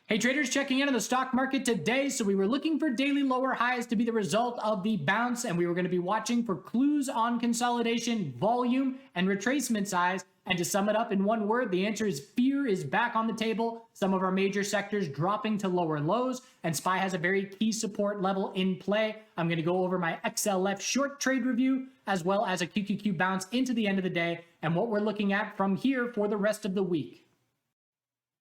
Hey traders, checking in on the stock market today. So we were looking for daily lower highs to be the result of the bounce, and we were going to be watching for clues on consolidation, volume, and retracement size. And to sum it up in one word, the answer is fear is back on the table. Some of our major sectors dropping to lower lows, and SPY has a very key support level in play. I'm going to go over my XLF short trade review, as well as a QQQ bounce into the end of the day, and what we're looking at from here for the rest of the week.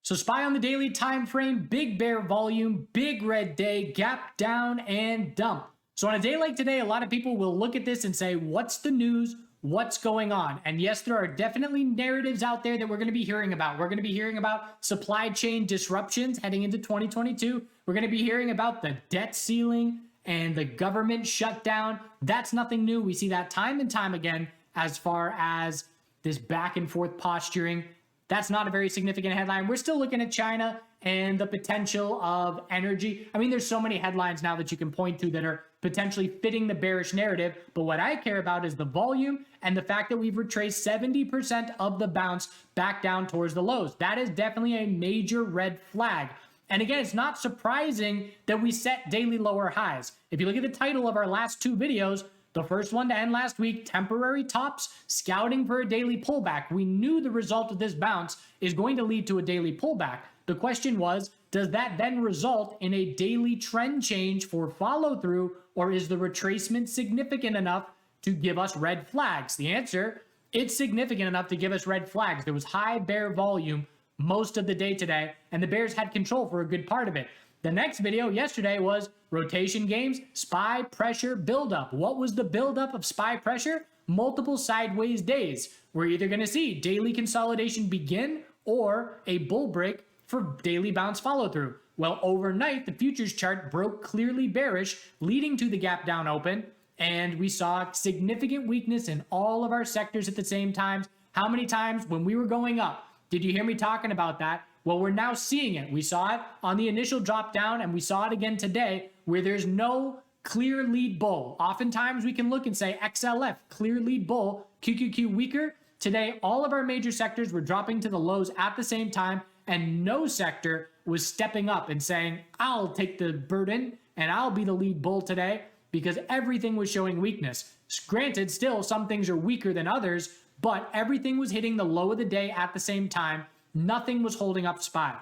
So SPY on the daily time frame, big bear volume, big red day, gap down and dump. So on a day like today, a lot of people will look at this and say, what's the news? What's going on? And yes, there are definitely narratives out there that we're going to be hearing about. We're going to be hearing about supply chain disruptions heading into 2022. We're going to be hearing about the debt ceiling and the government shutdown. That's nothing new. We see that time and time again as far as this back and forth posturing. That's not a very significant headline. We're still looking at China and the potential of energy. I mean, there's so many headlines now that you can point to that are potentially fitting the bearish narrative. But what I care about is the volume and the fact that we've retraced 70% of the bounce back down towards the lows. That is definitely a major red flag. And again, it's not surprising that we set daily lower highs. If you look at the title of our last two videos, the first one to end last week, temporary tops, scouting for a daily pullback. We knew the result of this bounce is going to lead to a daily pullback. The question was, does that then result in a daily trend change for follow through, or is the retracement significant enough to give us red flags? The answer, it's significant enough to give us red flags. There was high bear volume most of the day today, and the bears had control for a good part of it. The next video yesterday was rotation games, SPY pressure buildup. What was the buildup of SPY pressure? Multiple sideways days. We're either going to see daily consolidation begin or a bull break for daily bounce follow through. Well, overnight, the futures chart broke clearly bearish, leading to the gap down open, and we saw significant weakness in all of our sectors at the same time. How many times when we were going up did you hear me talking about that? Well, we're now seeing it. We saw it on the initial drop down, and we saw it again today where there's no clear lead bull. Oftentimes we can look and say XLF, clear lead bull, QQQ weaker. Today, all of our major sectors were dropping to the lows at the same time, and no sector was stepping up and saying, I'll take the burden and I'll be the lead bull today, because everything was showing weakness. Granted, still some things are weaker than others, but everything was hitting the low of the day at the same time. Nothing was holding up SPY.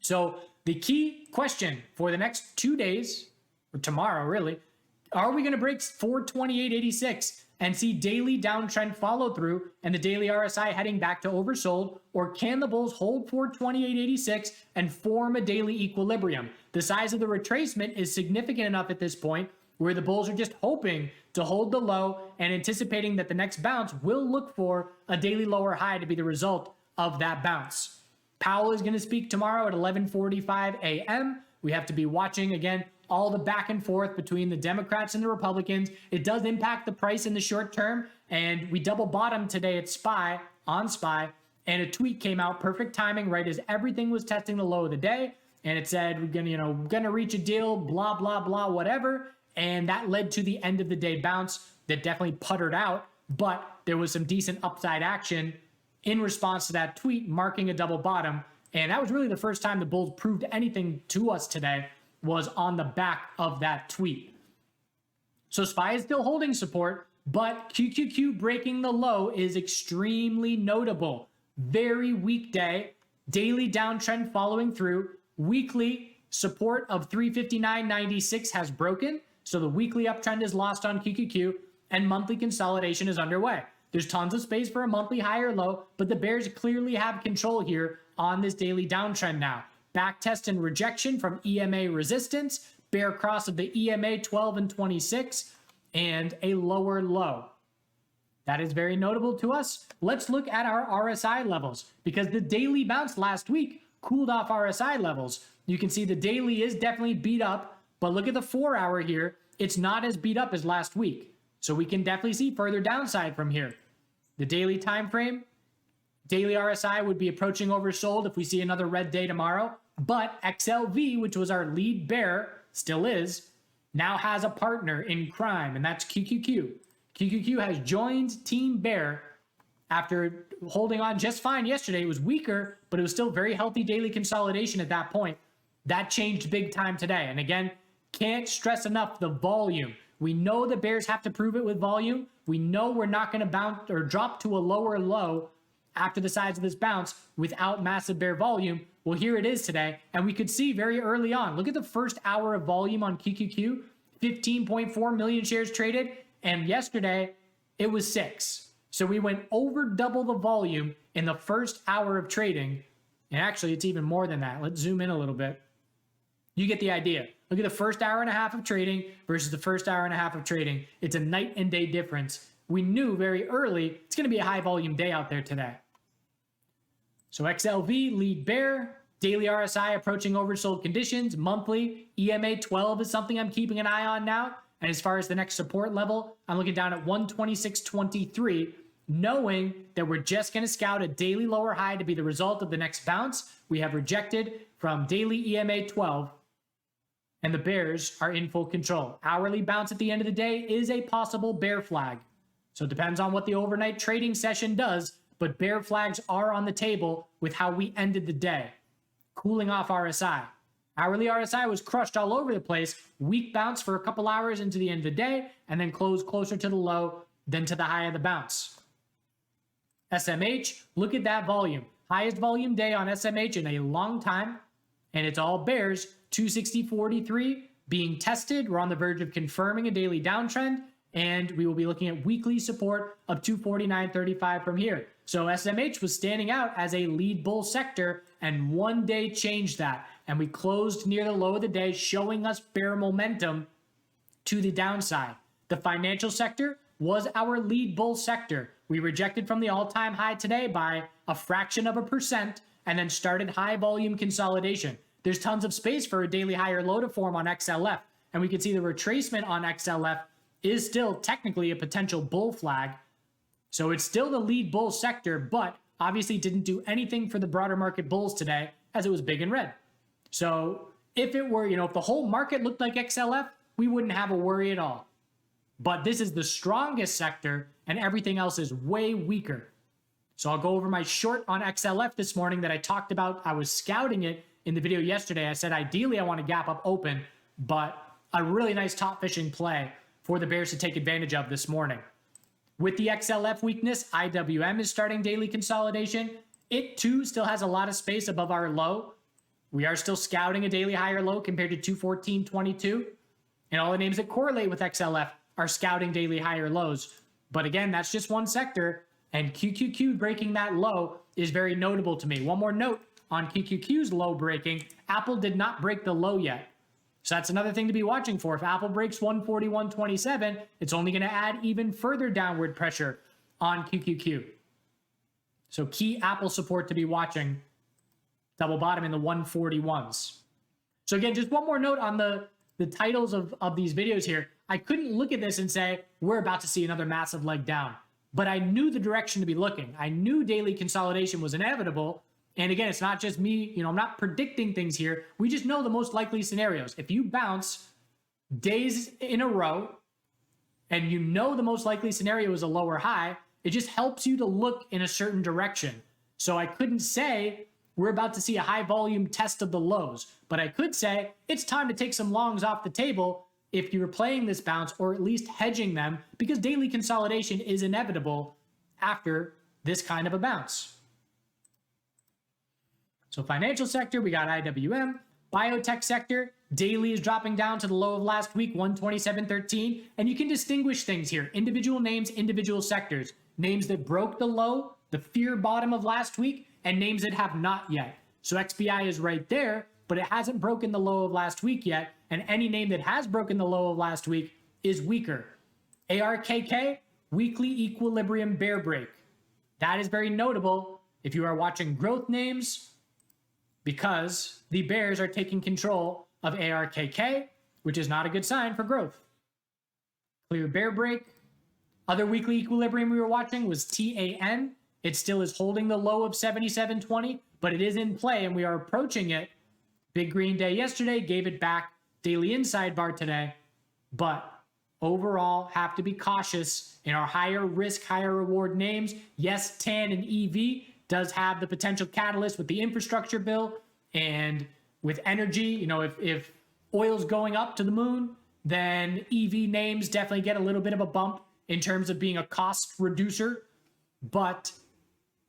So the key question for the next 2 days, or tomorrow really, are we going to break 428.86 and see daily downtrend follow through and the daily RSI heading back to oversold, or can the bulls hold 428.86 and form a daily equilibrium? The size of the retracement is significant enough at this point where the bulls are just hoping to hold the low and anticipating that the next bounce will look for a daily lower high to be the result of that bounce. Powell is going to speak tomorrow at 11:45 a.m. We have to be watching again all the back and forth between the Democrats and the Republicans. It does impact the price in the short term, and we double bottomed today at SPY, on SPY, and a tweet came out, perfect timing, right as everything was testing the low of the day, and it said we're gonna reach a deal, blah blah blah, whatever, and that led to the end of the day bounce that definitely puttered out, but there was some decent upside action in response to that tweet marking a double bottom. And that was really the first time the bulls proved anything to us today, was on the back of that tweet. So SPY is still holding support, but QQQ breaking the low is extremely notable. Very weak day, daily downtrend following through, weekly support of 359.96 has broken. So the weekly uptrend is lost on QQQ, and monthly consolidation is underway. There's tons of space for a monthly high or low, but the bears clearly have control here on this daily downtrend now. Back test and rejection from EMA resistance, bear cross of the EMA 12 and 26, and a lower low. That is very notable to us. Let's look at our RSI levels, because the daily bounce last week cooled off RSI levels. You can see the daily is definitely beat up, but look at the 4 hour here. It's not as beat up as last week. So we can definitely see further downside from here. The daily time frame, daily RSI would be approaching oversold if we see another red day tomorrow. But XLV, which was our lead bear, still is, now has a partner in crime, and that's QQQ. QQQ has joined Team Bear after holding on just fine yesterday. It was weaker, but it was still very healthy daily consolidation at that point. That changed big time today. And again, can't stress enough the volume. We know the bears have to prove it with volume. We know we're not going to bounce or drop to a lower low after the size of this bounce without massive bear volume. Well, here it is today. And we could see very early on, look at the first hour of volume on QQQ, 15.4 million shares traded. And yesterday it was 6. So we went over double the volume in the first hour of trading. And actually it's even more than that. Let's zoom in a little bit. You get the idea. Look at the first hour and a half of trading versus the first hour and a half of trading. It's a night and day difference. We knew very early it's going to be a high volume day out there today. So XLV, lead bear, daily RSI approaching oversold conditions, monthly EMA 12 is something I'm keeping an eye on now. And as far as the next support level, I'm looking down at 126.23, knowing that we're just going to scout a daily lower high to be the result of the next bounce. We have rejected from daily EMA 12. And the bears are in full control. Hourly bounce at the end of the day is a possible bear flag. So it depends on what the overnight trading session does, but bear flags are on the table with how we ended the day. Cooling off RSI. Hourly RSI was crushed all over the place. Weak bounce for a couple hours into the end of the day, and then closed closer to the low than to the high of the bounce. SMH, look at that volume. Highest volume day on SMH in a long time, and it's all bears. 260.43 being tested. We're on the verge of confirming a daily downtrend, and we will be looking at weekly support of 249.35 from here. So SMH was standing out as a lead bull sector, and one day changed that. And we closed near the low of the day, showing us bear momentum to the downside. The financial sector was our lead bull sector. We rejected from the all-time high today by a fraction of a percent and then started high volume consolidation. There's tons of space for a daily higher low to form on XLF. And we can see the retracement on XLF is still technically a potential bull flag. So it's still the lead bull sector, but obviously didn't do anything for the broader market bulls today as it was big and red. So if it were, if the whole market looked like XLF, we wouldn't have a worry at all. But this is the strongest sector and everything else is way weaker. So I'll go over my short on XLF this morning that I talked about. I was scouting it in the video yesterday. I said, ideally, I want to gap up open, but a really nice top fishing play for the bears to take advantage of this morning. With the XLF weakness, IWM is starting daily consolidation. It too still has a lot of space above our low. We are still scouting a daily higher low compared to 214.22. And all the names that correlate with XLF are scouting daily higher lows. But again, that's just one sector. And QQQ breaking that low is very notable to me. One more note on QQQ's low breaking. Apple did not break the low yet. So that's another thing to be watching for. If Apple breaks 141.27, it's only going to add even further downward pressure on QQQ. So key Apple support to be watching. Double bottom in the 141s. So again, just one more note on the titles of these videos here. I couldn't look at this and say, we're about to see another massive leg down. But I knew the direction to be looking. I knew daily consolidation was inevitable. And again, it's not just me, I'm not predicting things here. We just know the most likely scenarios. If you bounce days in a row and you know the most likely scenario is a lower high, it just helps you to look in a certain direction. So I couldn't say we're about to see a high volume test of the lows, but I could say it's time to take some longs off the table if you're playing this bounce or at least hedging them, because daily consolidation is inevitable after this kind of a bounce. So financial sector, we got IWM. Biotech sector, daily is dropping down to the low of last week, 127.13. And you can distinguish things here. Individual names, individual sectors. Names that broke the low, the fear bottom of last week, and names that have not yet. So XBI is right there, but it hasn't broken the low of last week yet. And any name that has broken the low of last week is weaker. ARKK, weekly equilibrium bear break. That is very notable if you are watching growth names, because the bears are taking control of ARKK, which is not a good sign for growth. Clear bear break. Other weekly equilibrium we were watching was TAN. It still is holding the low of 77.20, but it is in play and we are approaching it. Big green day yesterday, gave it back. Daily inside bar today, but overall have to be cautious in our higher risk, higher reward names. Yes, TAN and EV does have the potential catalyst with the infrastructure bill and with energy. You know, if oil's going up to the moon, then EV names definitely get a little bit of a bump in terms of being a cost reducer, but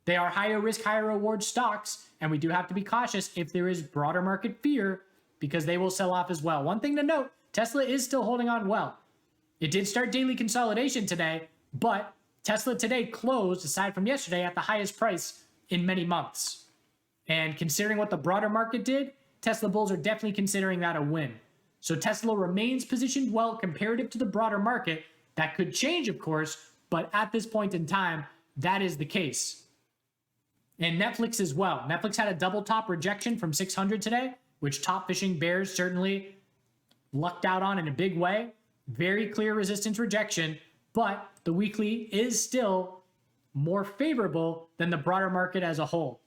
they are higher risk, higher reward stocks, and we do have to be cautious if there is broader market fear because they will sell off as well. One thing to note, Tesla is still holding on well. It did start daily consolidation today, but Tesla today closed, aside from yesterday, at the highest price in many months. And considering what the broader market did, Tesla bulls are definitely considering that a win. So Tesla remains positioned well comparative to the broader market. That could change, of course, but at this point in time, that is the case. And Netflix as well. Netflix had a double top rejection from 600 today, which top fishing bears certainly lucked out on in a big way. Very clear resistance rejection, but the weekly is still more favorable than the broader market as a whole.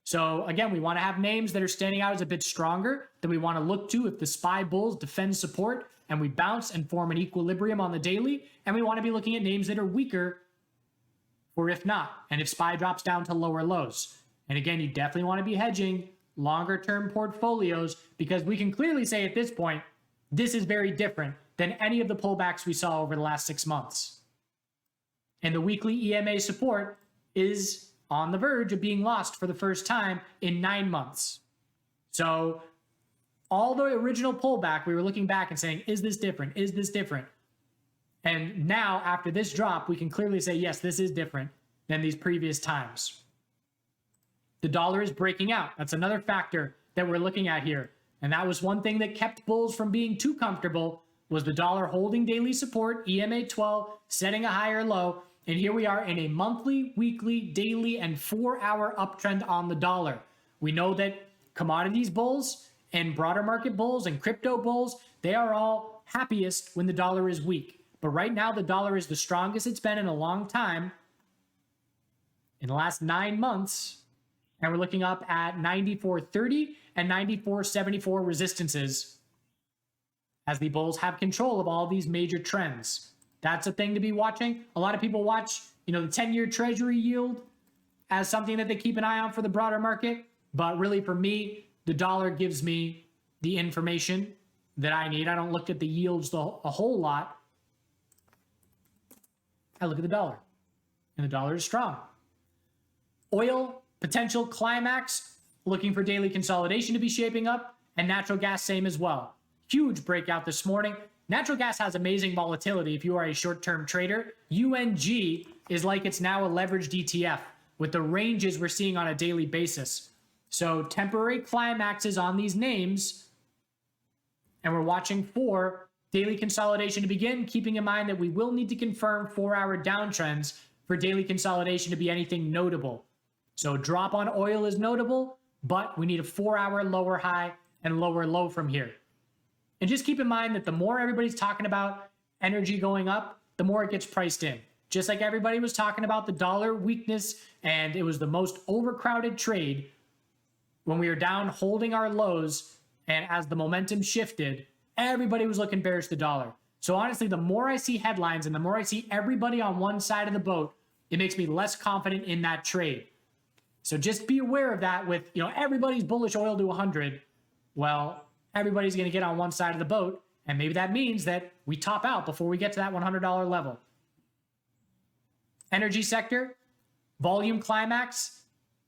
So again, we want to have names that are standing out as a bit stronger that we want to look to if the SPY bulls defend support and we bounce and form an equilibrium on the daily. And we want to be looking at names that are weaker or if not, and if SPY drops down to lower lows. And again, you definitely want to be hedging longer term portfolios because we can clearly say at this point, this is very different than any of the pullbacks we saw over the last 6 months. And the weekly EMA support is on the verge of being lost for the first time in 9 months. So all the original pullback, we were looking back and saying, is this different? Is this different? And now after this drop, we can clearly say, yes, this is different than these previous times. The dollar is breaking out. That's another factor that we're looking at here. And that was one thing that kept bulls from being too comfortable was the dollar holding daily support, EMA 12, setting a higher low. And here we are in a monthly, weekly, daily, and 4-hour uptrend on the dollar. We know that commodities bulls and broader market bulls and crypto bulls, they are all happiest when the dollar is weak. But right now, the dollar is the strongest it's been in a long time in the last 9 months. And we're looking up at 94.30 and 94.74 resistances as the bulls have control of all these major trends. That's a thing to be watching. A lot of people watch, the 10-year treasury yield as something that they keep an eye on for the broader market. But really for me, the dollar gives me the information that I need. I don't look at the yields a whole lot. I look at the dollar, and the dollar is strong. Oil, potential climax, looking for daily consolidation to be shaping up, and natural gas, same as well. Huge breakout this morning. Natural gas has amazing volatility if you are a short-term trader. UNG is like it's now a leveraged ETF with the ranges we're seeing on a daily basis. So temporary climaxes on these names, and we're watching for daily consolidation to begin, keeping in mind that we will need to confirm 4-hour downtrends for daily consolidation to be anything notable. So drop on oil is notable, but we need a 4-hour lower high and lower low from here. And just keep in mind that the more everybody's talking about energy going up, the more it gets priced in. Just like everybody was talking about the dollar weakness, and it was the most overcrowded trade when we were down holding our lows, and as the momentum shifted, everybody was looking bearish the dollar. So honestly, the more I see headlines and the more I see everybody on one side of the boat, it makes me less confident in that trade. So just be aware of that with, everybody's bullish oil to 100. Well, everybody's going to get on one side of the boat, and maybe that means that we top out before we get to that $100 level. Energy sector, volume climax,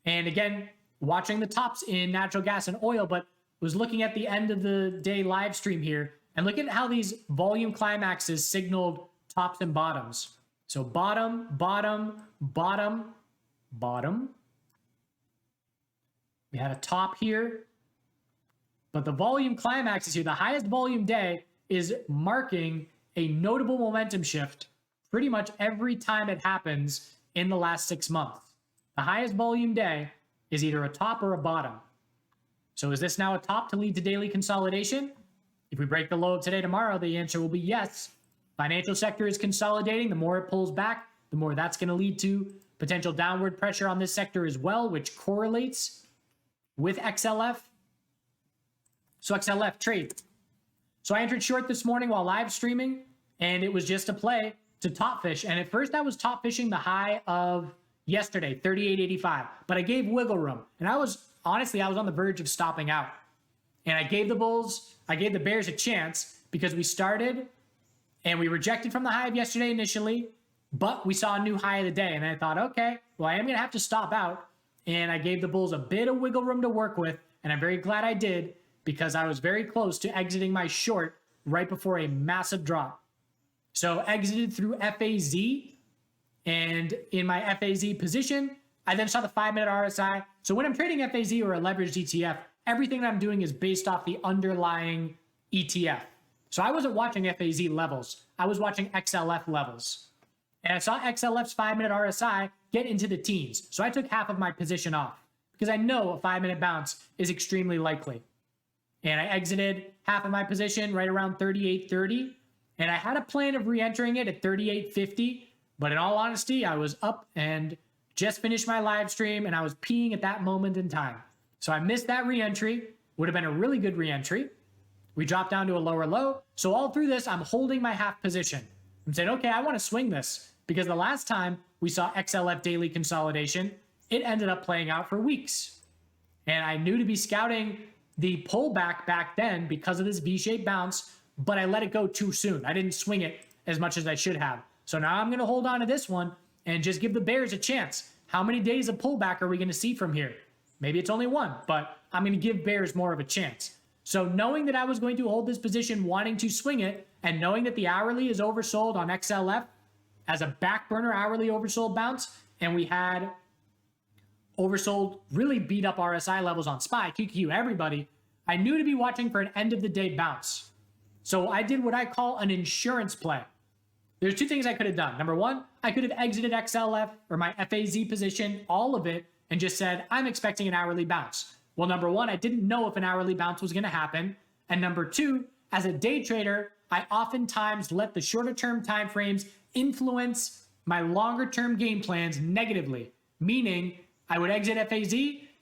and again, watching the tops in natural gas and oil, but was looking at the end of the day live stream here and look at how these volume climaxes signaled tops and bottoms. So bottom, bottom, bottom, bottom. We had a top here, but the volume climax is here. The highest volume day is marking a notable momentum shift pretty much every time it happens in the last 6 months. The highest volume day is either a top or a bottom. So is this now a top to lead to daily consolidation? If we break the low of today, tomorrow, the answer will be yes. Financial sector is consolidating. The more it pulls back, the more that's going to lead to potential downward pressure on this sector as well, which correlates with XLF. So XLF trade. So I entered short this morning while live streaming, and it was just a play to top fish. And at first I was top fishing the high of yesterday, 38.85, but I gave wiggle room. And I was on the verge of stopping out. And I gave the Bears a chance because we started and we rejected from the high of yesterday initially, but we saw a new high of the day. And I thought, okay, well, I am going to have to stop out. And I gave the Bulls a bit of wiggle room to work with. And I'm very glad I did because I was very close to exiting my short right before a massive drop. So exited through FAZ. And in my FAZ position, I then saw the 5-minute RSI. So when I'm trading FAZ or a leveraged ETF, everything that I'm doing is based off the underlying ETF. So I wasn't watching FAZ levels. I was watching XLF levels. And I saw XLF's 5-minute RSI get into the teens. So I took half of my position off because I know a 5-minute bounce is extremely likely. And I exited half of my position right around 38.30. And I had a plan of re-entering it at 38.50. But in all honesty, I was up and just finished my live stream and I was peeing at that moment in time. So I missed that re-entry. Would have been a really good re-entry. We dropped down to a lower low. So all through this, I'm holding my half position. I'm saying, okay, I want to swing this because the last time we saw XLF daily consolidation, it ended up playing out for weeks. And I knew to be scouting the pullback back then because of this V-shaped bounce, but I let it go too soon. I didn't swing it as much as I should have. So now I'm going to hold on to this one and just give the Bears a chance. How many days of pullback are we going to see from here? Maybe it's only one, but I'm going to give Bears more of a chance. So knowing that I was going to hold this position, wanting to swing it, and knowing that the hourly is oversold on XLF as a back burner hourly oversold bounce, and we had oversold, really beat up RSI levels on SPY, QQQ, everybody, I knew to be watching for an end of the day bounce. So I did what I call an insurance play. There's two things I could have done. Number one, I could have exited XLF or my FAZ position, all of it, and just said, I'm expecting an hourly bounce. Well, number one, I didn't know if an hourly bounce was going to happen. And number two, as a day trader, I oftentimes let the shorter term timeframes influence my longer term game plans negatively, meaning I would exit FAZ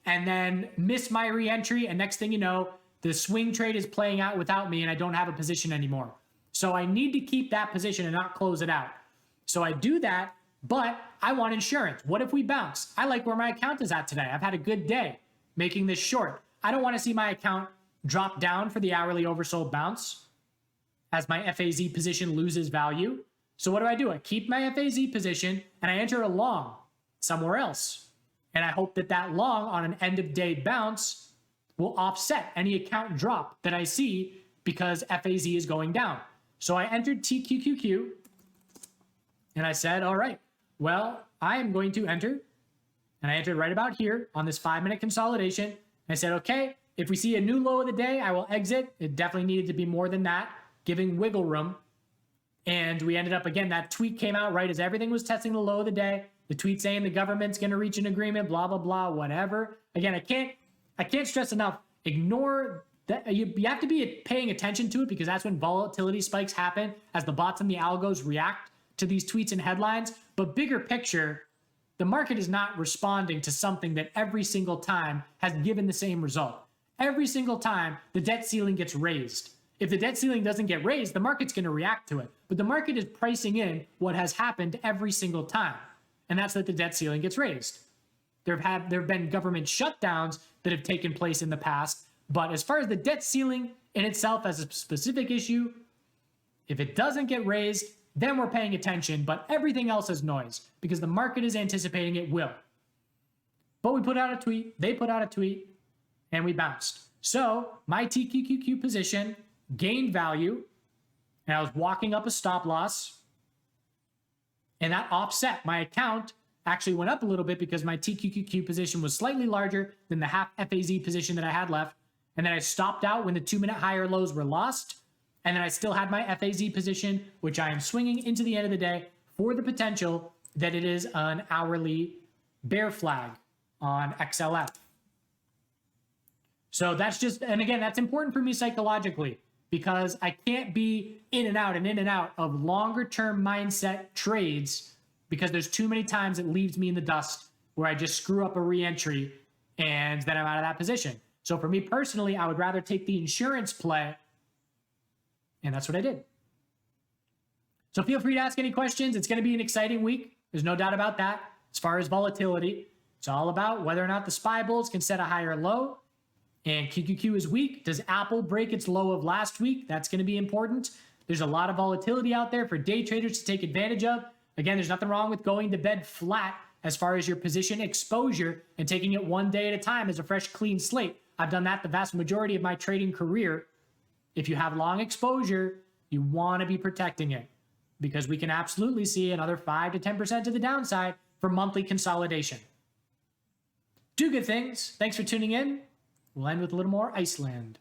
and then miss my re-entry. And next thing you know, the swing trade is playing out without me and I don't have a position anymore. So I need to keep that position and not close it out. So I do that, but I want insurance. What if we bounce? I like where my account is at today. I've had a good day making this short. I don't want to see my account drop down for the hourly oversold bounce as my FAZ position loses value. So what do? I keep my FAZ position and I enter a long somewhere else. And I hope that that long on an end of day bounce will offset any account drop that I see because FAZ is going down. So I entered TQQQ and I said, all right, well, I am going to enter. And I entered right about here on this 5-minute consolidation. And I said, okay, if we see a new low of the day, I will exit. It definitely needed to be more than that, giving wiggle room. And we ended up, again, that tweet came out right as everything was testing the low of the day. The tweet saying the government's going to reach an agreement, blah, blah, blah, whatever. Again, I can't stress enough, ignore that. You have to be paying attention to it because that's when volatility spikes happen as the bots and the algos react to these tweets and headlines. But bigger picture, the market is not responding to something that every single time has given the same result. Every single time the debt ceiling gets raised. If the debt ceiling doesn't get raised, the market's going to react to it. But the market is pricing in what has happened every single time. And that's that the debt ceiling gets raised. There have been government shutdowns that have taken place in the past. But as far as the debt ceiling in itself as a specific issue, if it doesn't get raised, then we're paying attention. But everything else is noise because the market is anticipating it will. But we put out a tweet, they put out a tweet, and we bounced. So my TQQQ position gained value, and I was walking up a stop loss, and that offset my account actually went up a little bit because my TQQQ position was slightly larger than the half FAZ position that I had left. And then I stopped out when the 2-minute higher lows were lost. And then I still had my FAZ position, which I am swinging into the end of the day for the potential that it is an hourly bear flag on XLF. So that's just, and again, that's important for me psychologically because I can't be in and out of longer term mindset trades because there's too many times it leaves me in the dust where I just screw up a re-entry and then I'm out of that position. So for me personally, I would rather take the insurance play, and that's what I did. So feel free to ask any questions. It's going to be an exciting week. There's no doubt about that. As far as volatility, it's all about whether or not the SPY bulls can set a higher low. And QQQ is weak. Does Apple break its low of last week? That's going to be important. There's a lot of volatility out there for day traders to take advantage of. Again, there's nothing wrong with going to bed flat as far as your position exposure and taking it one day at a time as a fresh, clean slate. I've done that the vast majority of my trading career. If you have long exposure, you want to be protecting it because we can absolutely see another 5 to 10% to the downside for monthly consolidation. Do good things. Thanks for tuning in. We'll end with a little more Iceland.